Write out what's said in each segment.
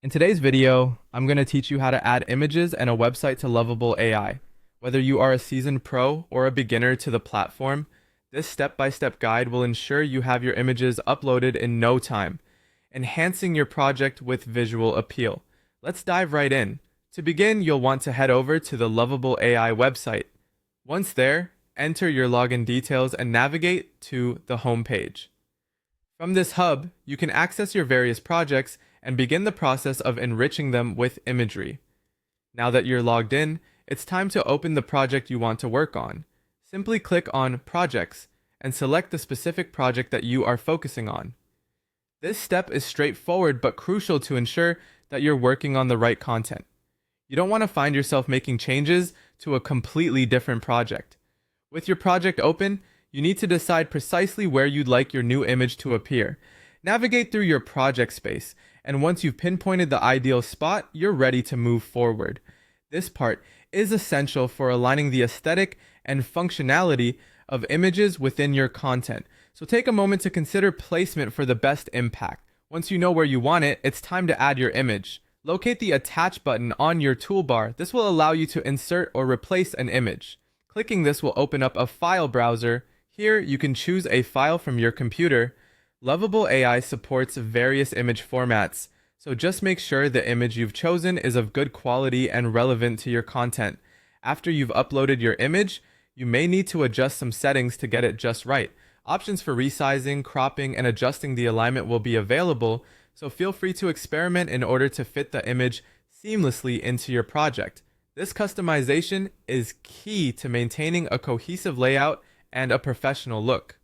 In today's video, I'm going to teach you how to add images and a website to Lovable AI. Whether you are a seasoned pro or a beginner to the platform, this step-by-step guide will ensure you have your images uploaded in no time, enhancing your project with visual appeal. Let's dive right in. To begin, you'll want to head over to the Lovable AI website. Once there, enter your login details and navigate to the home page. From this hub, you can access your various projects and begin the process of enriching them with imagery. Now that you're logged in, it's time to open the project you want to work on. Simply click on Projects and select the specific project that you are focusing on. This step is straightforward but crucial to ensure that you're working on the right content. You don't want to find yourself making changes to a completely different project. With your project open, you need to decide precisely where you'd like your new image to appear. Navigate through your project space, and once you've pinpointed the ideal spot, you're ready to move forward. This part is essential for aligning the aesthetic and functionality of images within your content. So take a moment to consider placement for the best impact. Once you know where you want it, it's time to add your image. Locate the Attach button on your toolbar. This will allow you to insert or replace an image. Clicking this will open up a file browser. Here, you can choose a file from your computer. Lovable AI supports various image formats, so just make sure the image you've chosen is of good quality and relevant to your content. After you've uploaded your image, you may need to adjust some settings to get it just right. Options for resizing, cropping, and adjusting the alignment will be available, so feel free to experiment in order to fit the image seamlessly into your project. This customization is key to maintaining a cohesive layout and a professional look.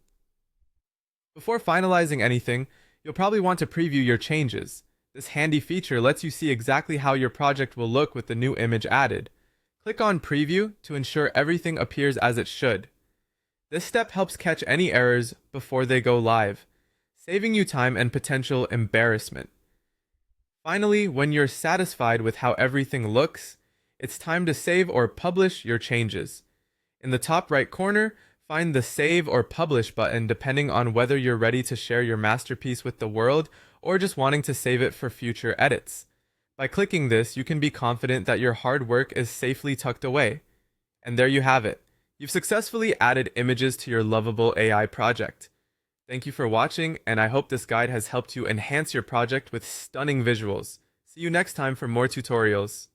Before finalizing anything, you'll probably want to preview your changes. This handy feature lets you see exactly how your project will look with the new image added. Click on Preview to ensure everything appears as it should. This step helps catch any errors before they go live, saving you time and potential embarrassment. Finally, when you're satisfied with how everything looks, it's time to save or publish your changes. In the top right corner, find the Save or Publish button depending on whether you're ready to share your masterpiece with the world or just wanting to save it for future edits. By clicking this, you can be confident that your hard work is safely tucked away. And there you have it. You've successfully added images to your Lovable AI project. Thank you for watching, and I hope this guide has helped you enhance your project with stunning visuals. See you next time for more tutorials.